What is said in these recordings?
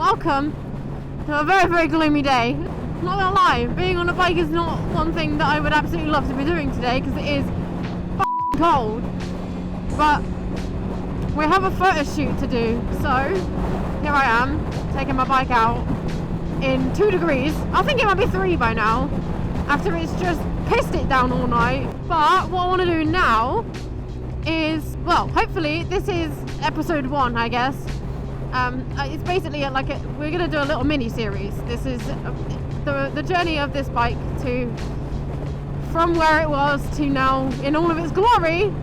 welcome to a very, very gloomy day. Not gonna lie, being on a bike is not one thing that I would absolutely love to be doing today because it is f***ing cold. But we have a photo shoot to do, so here I am, taking my bike out in 2 degrees. I think it might be 3 by now, after it's just pissed it down all night. But what I want to do now is, well, hopefully this is episode 1, I guess. It's basically we're gonna do a little mini series. This is the journey of this bike from where it was to now in all of its glory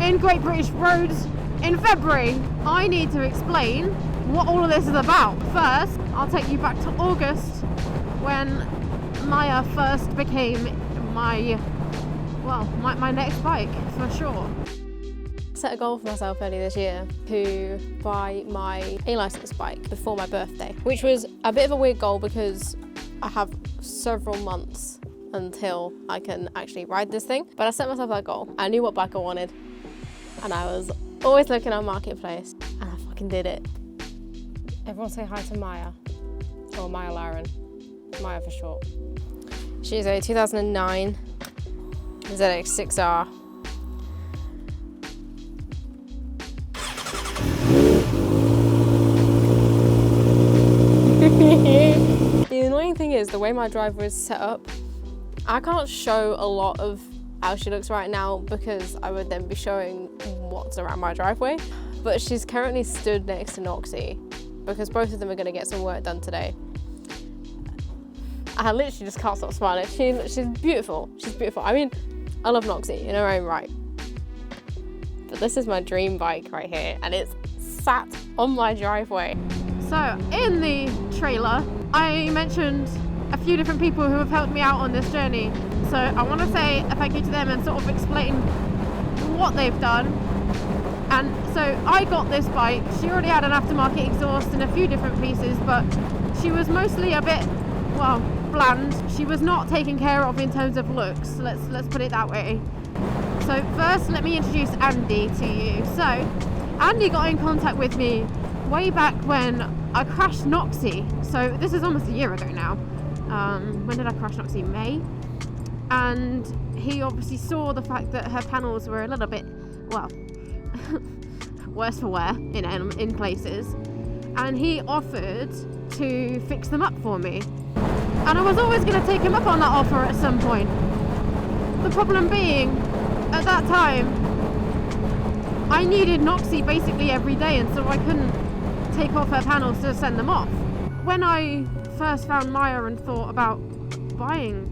in Great British Roads in February. I need to explain what all of this is about. First, I'll take you back to August when Maya first became my next bike for sure. Set a goal for myself earlier this year to buy my A-license bike before my birthday, which was a bit of a weird goal because I have several months until I can actually ride this thing. But I set myself that goal. I knew what bike I wanted, and I was always looking on Marketplace, and I fucking did it. Everyone say hi to Maya, or Maya Laren, Maya for short. She's a 2009 ZX6R. The annoying thing is the way my driveway is set up, I can't show a lot of how she looks right now because I would then be showing what's around my driveway. But she's currently stood next to Noxie because both of them are going to get some work done today. I literally just can't stop smiling. She's beautiful. She's beautiful. I mean, I love Noxie in her own right. But this is my dream bike right here, and it's sat on my driveway. So, in the trailer, I mentioned a few different people who have helped me out on this journey. So I want to say a thank you to them and sort of explain what they've done. And so I got this bike. She already had an aftermarket exhaust and a few different pieces, but she was mostly a bit, well, bland. She was not taken care of in terms of looks. Let's put it that way. So first, let me introduce Andy to you. So Andy got in contact with me way back when I crashed Noxie. So this is almost a year ago now. When did I crash Noxie? May. And he obviously saw the fact that her panels were a little bit, well, worse for wear in places, and he offered to fix them up for me. And I was always going to take him up on that offer at some point. The problem being, at that time, I needed Noxie basically every day, and so I couldn't take off her panels to send them off. When I first found Maya and thought about buying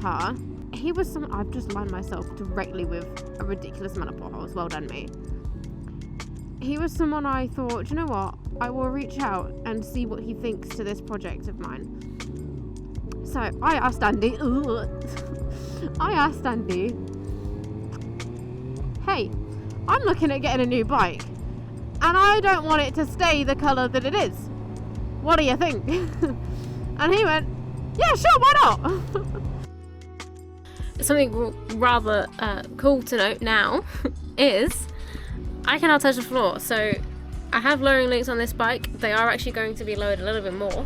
her, he was someone, I've just lined myself directly with a ridiculous amount of potholes, well done me. He was someone I thought, you know what, I will reach out and see what he thinks to this project of mine. So I asked Andy, hey, I'm looking at getting a new bike, and I don't want it to stay the colour that it is. What do you think? And he went, yeah, sure, why not? Something rather cool to note now is I can now touch the floor. So I have lowering links on this bike. They are actually going to be lowered a little bit more.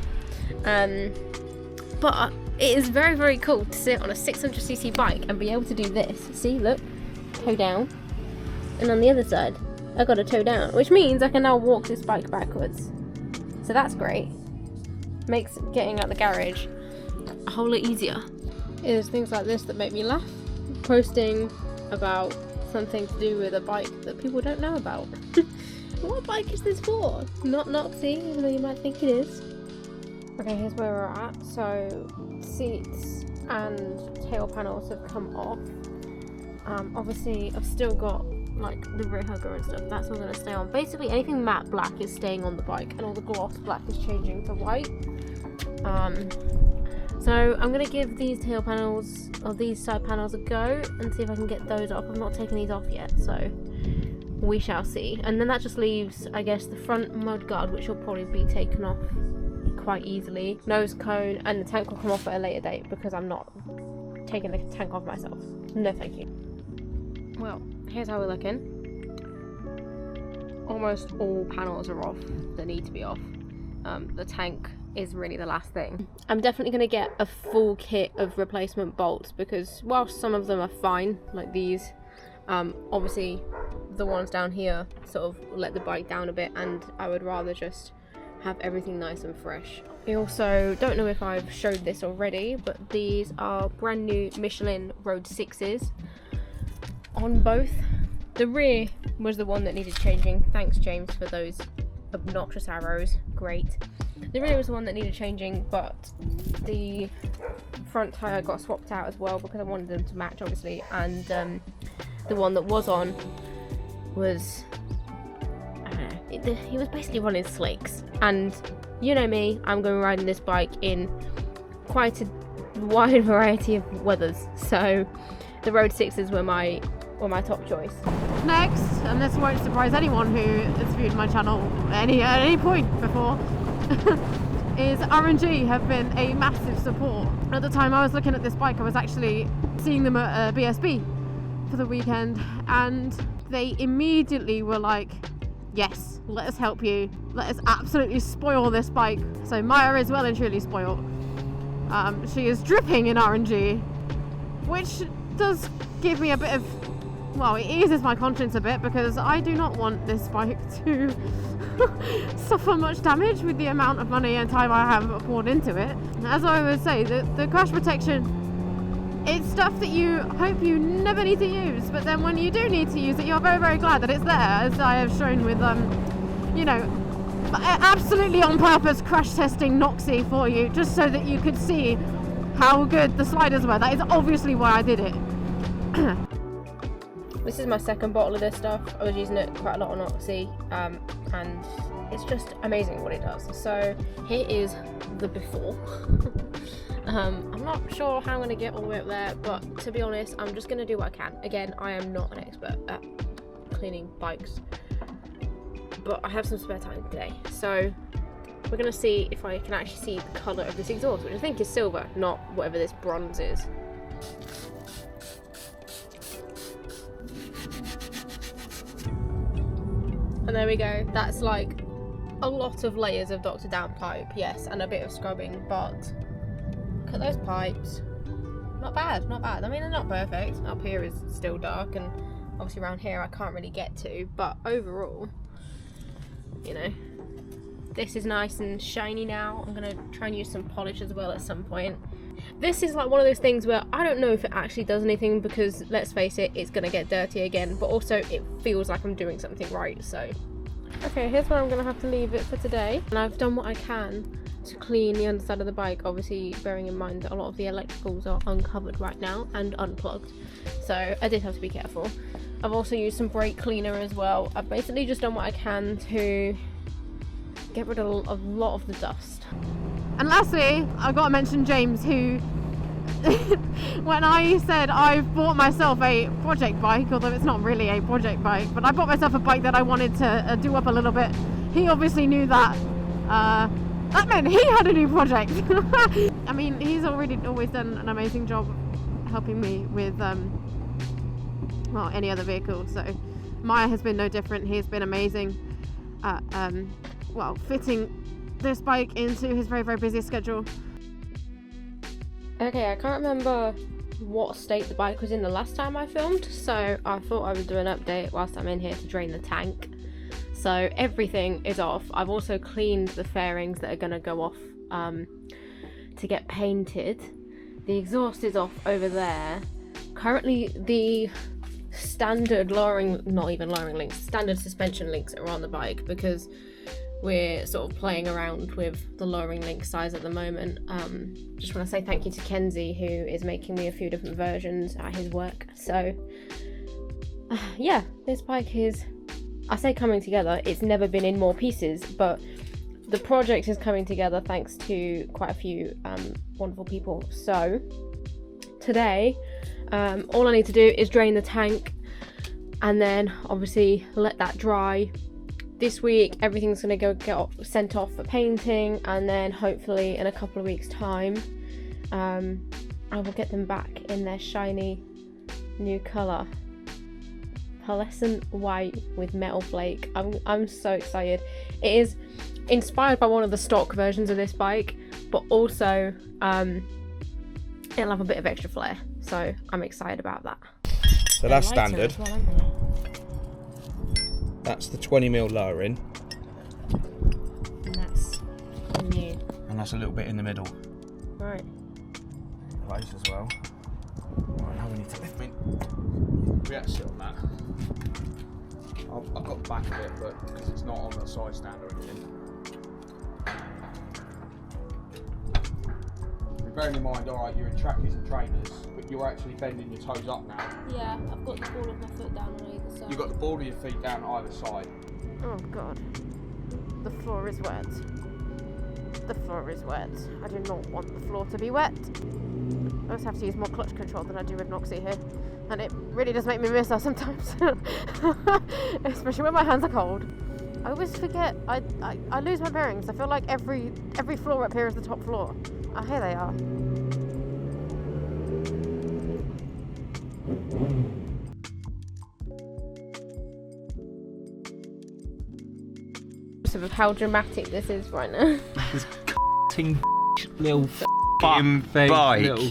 But it is very, very cool to sit on a 600cc bike and be able to do this. See, look, toe down. And on the other side, I got a toe down, which means I can now walk this bike backwards. So that's great. Makes getting out the garage a whole lot easier. It is things like this that make me laugh. Posting about something to do with a bike that people don't know about. What bike is this for? Not Noxie, even though you might think it is. Okay, here's where we're at. So seats and tail panels have come off. Obviously I've still got like the rear hugger and stuff. That's all going to stay on. Basically anything matte black is staying on the bike, and all the gloss black is changing to white. So I'm going to give these tail panels, or these side panels, a go and see if I can get those off. I've not taken these off yet, so we shall see. And then that just leaves, I guess, the front mud guard, which will probably be taken off quite easily. Nose cone, and the tank will come off at a later date because I'm not taking the tank off myself. No thank you. Well, here's how we're looking. Almost all panels are off that need to be off. the tank is really the last thing. I'm definitely going to get a full kit of replacement bolts, because whilst some of them are fine, like these, obviously the ones down here sort of let the bike down a bit, and I would rather just have everything nice and fresh. I also don't know if I've showed this already, but these are brand new Michelin Road 6s on both. The rear was the one that needed changing. Thanks, James, for those obnoxious arrows. Great. The rear was the one that needed changing, but the front tyre got swapped out as well because I wanted them to match, obviously, and the one that was on was, I don't know, he was basically running slicks. And you know me, I'm going to be riding this bike in quite a wide variety of weathers, so the Road 6s were my top choice. Next, and this won't surprise anyone who has viewed my channel at any point before, is R&G have been a massive support. At the time I was looking at this bike, I was actually seeing them at BSB for the weekend, and they immediately were like, yes, let us help you, let us absolutely spoil this bike. So Maya is well and truly spoiled. She is dripping in R&G, which does give me a bit of, well, it eases my conscience a bit, because I do not want this bike to suffer much damage with the amount of money and time I have poured into it. As I would say, the crash protection, it's stuff that you hope you never need to use, but then when you do need to use it, you're very, very glad that it's there, as I have shown with, you know, absolutely on purpose crash testing Noxy for you, just so that you could see how good the sliders were. That is obviously why I did it. This is my second bottle of this stuff. I was using it quite a lot on Oxy, and it's just amazing what it does. So here is the before. I'm not sure how I'm going to get all the way up there, but to be honest, I'm just going to do what I can. Again, I am not an expert at cleaning bikes, but I have some spare time today. So we're going to see if I can actually see the colour of this exhaust, which I think is silver, not whatever this bronze is. And there we go. That's like a lot of layers of Dr. Downpipe, yes, and a bit of scrubbing, but look at those pipes. Not bad, not bad. I mean, they're not perfect. Up here is still dark, and obviously around here I can't really get to, but overall, you know, this is nice and shiny now. I'm gonna try and use some polish as well at some point. This is like one of those things where I don't know if it actually does anything, because let's face it, it's gonna get dirty again, but also it feels like I'm doing something right. So okay, here's where I'm gonna have to leave it for today, and I've done what I can to clean the underside of the bike, obviously bearing in mind that a lot of the electricals are uncovered right now and unplugged, so I did have to be careful. I've also used some brake cleaner as well. I've basically just done what I can to get rid of a lot of the dust. And lastly, I've got to mention James, who when I said I've bought myself a project bike, although it's not really a project bike, but I bought myself a bike that I wanted to do up a little bit, he obviously knew that that meant he had a new project. I mean, he's already always done an amazing job helping me with well, any other vehicle, so Maya has been no different. He's been amazing at well, fitting this bike into his very, very busy schedule. Okay, I can't remember what state the bike was in the last time I filmed, so I thought I would do an update whilst I'm in here to drain the tank. So everything is off. I've also cleaned the fairings that are going to go off to get painted. The exhaust is off over there. Currently the standard standard suspension links are on the bike, because we're sort of playing around with the lowering link size at the moment. Just want to say thank you to Kenzie, who is making me a few different versions at his work. So yeah, this bike is, I say coming together, it's never been in more pieces, but the project is coming together thanks to quite a few wonderful people. So today, all I need to do is drain the tank and then obviously let that dry. This week everything's going to get sent off for painting, and then hopefully in a couple of weeks time I will get them back in their shiny new colour, pearlescent white with metal flake. I'm so excited. It is inspired by one of the stock versions of this bike, but also it'll have a bit of extra flair. So I'm excited about that. So that's standard. Well, aren't they? That's the 20mm lowering. And that's new. And that's a little bit in the middle. Right. Place as well. Right, now we need to lift me. We had to sit on that. I've got the back of it, but because it's not on the side stand or anything. Bearing in mind, alright, you're in trackies and trainers, but you're actually bending your toes up now. Yeah, I've got the ball of my foot down on either side. You've got the ball of your feet down either side. Oh god. The floor is wet. The floor is wet. I do not want the floor to be wet. I just have to use more clutch control than I do with Noxie here. And it really does make me miss her sometimes. Especially when my hands are cold. I always forget, I lose my bearings. I feel like every floor up here is the top floor. Oh, here they are. Of how dramatic this is right now. This little Bike. little